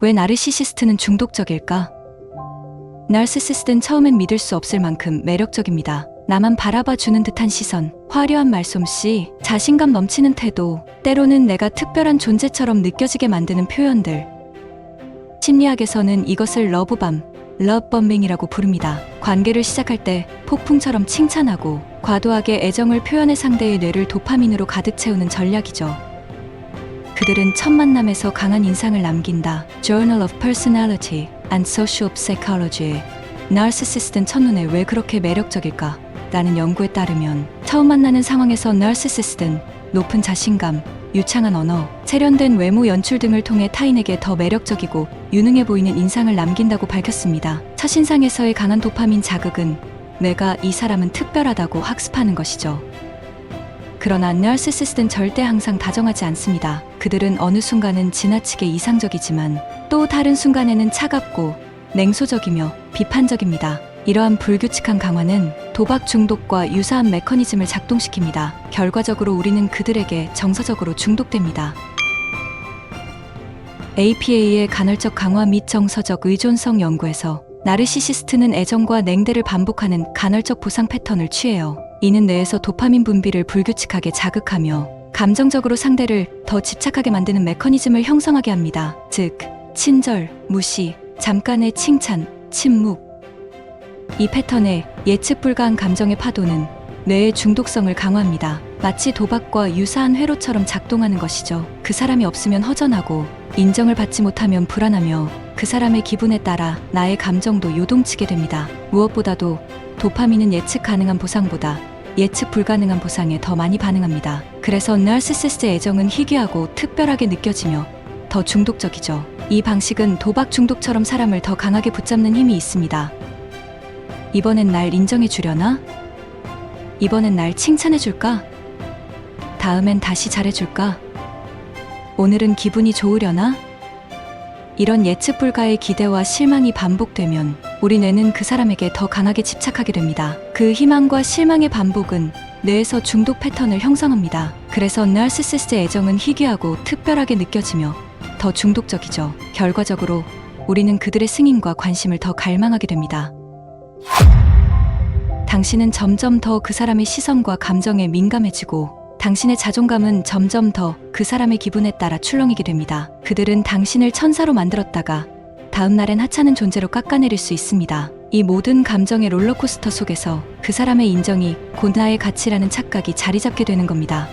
왜 나르시시스트는 중독적일까? 나르시시스트는 처음엔 믿을 수 없을 만큼 매력적입니다. 나만 바라봐 주는 듯한 시선, 화려한 말솜씨, 자신감 넘치는 태도, 때로는 내가 특별한 존재처럼 느껴지게 만드는 표현들. 심리학에서는 이것을 러브밤, 러브범빙이라고 부릅니다. 관계를 시작할 때 폭풍처럼 칭찬하고 과도하게 애정을 표현해 상대의 뇌를 도파민으로 가득 채우는 전략이죠. 그들은 첫 만남에서 강한 인상을 남긴다. Journal of Personality and Social Psychology. 나르시시스트는 첫눈에 왜 그렇게 매력적일까? 라는 연구에 따르면 처음 만나는 상황에서 나르시시스트는 높은 자신감, 유창한 언어, 세련된 외모 연출 등을 통해 타인에게 더 매력적이고 유능해 보이는 인상을 남긴다고 밝혔습니다. 첫인상에서의 강한 도파민 자극은 내가 이 사람은 특별하다고 학습하는 것이죠. 그러나 나르시시스트는 절대 항상 다정하지 않습니다. 그들은 어느 순간은 지나치게 이상적이지만 또 다른 순간에는 차갑고 냉소적이며 비판적입니다. 이러한 불규칙한 강화는 도박 중독과 유사한 메커니즘을 작동시킵니다. 결과적으로 우리는 그들에게 정서적으로 중독됩니다. APA의 간헐적 강화 및 정서적 의존성 연구에서 나르시시스트는 애정과 냉대를 반복하는 간헐적 보상 패턴을 취해요. 이는 뇌에서 도파민 분비를 불규칙하게 자극하며 감정적으로 상대를 더 집착하게 만드는 메커니즘을 형성하게 합니다. 즉, 친절, 무시, 잠깐의 칭찬, 침묵. 이 패턴의 예측 불가한 감정의 파도는 뇌의 중독성을 강화합니다. 마치 도박과 유사한 회로처럼 작동하는 것이죠. 그 사람이 없으면 허전하고 인정을 받지 못하면 불안하며 그 사람의 기분에 따라 나의 감정도 요동치게 됩니다. 무엇보다도 도파민은 예측 가능한 보상보다 예측 불가능한 보상에 더 많이 반응합니다. 그래서 나르시시스트의 애정은 희귀하고 특별하게 느껴지며 더 중독적이죠. 이 방식은 도박 중독처럼 사람을 더 강하게 붙잡는 힘이 있습니다. 이번엔 날 인정해 주려나? 이번엔 날 칭찬해 줄까? 다음엔 다시 잘해 줄까? 오늘은 기분이 좋으려나? 이런 예측 불가의 기대와 실망이 반복되면 우리 뇌는 그 사람에게 더 강하게 집착하게 됩니다. 그 희망과 실망의 반복은 뇌에서 중독 패턴을 형성합니다. 그래서 나르시시스트의 애정은 희귀하고 특별하게 느껴지며 더 중독적이죠. 결과적으로 우리는 그들의 승인과 관심을 더 갈망하게 됩니다. 당신은 점점 더 그 사람의 시선과 감정에 민감해지고 당신의 자존감은 점점 더 그 사람의 기분에 따라 출렁이게 됩니다. 그들은 당신을 천사로 만들었다가 다음 날엔 하찮은 존재로 깎아내릴 수 있습니다. 이 모든 감정의 롤러코스터 속에서 그 사람의 인정이 곧 나의 가치라는 착각이 자리 잡게 되는 겁니다.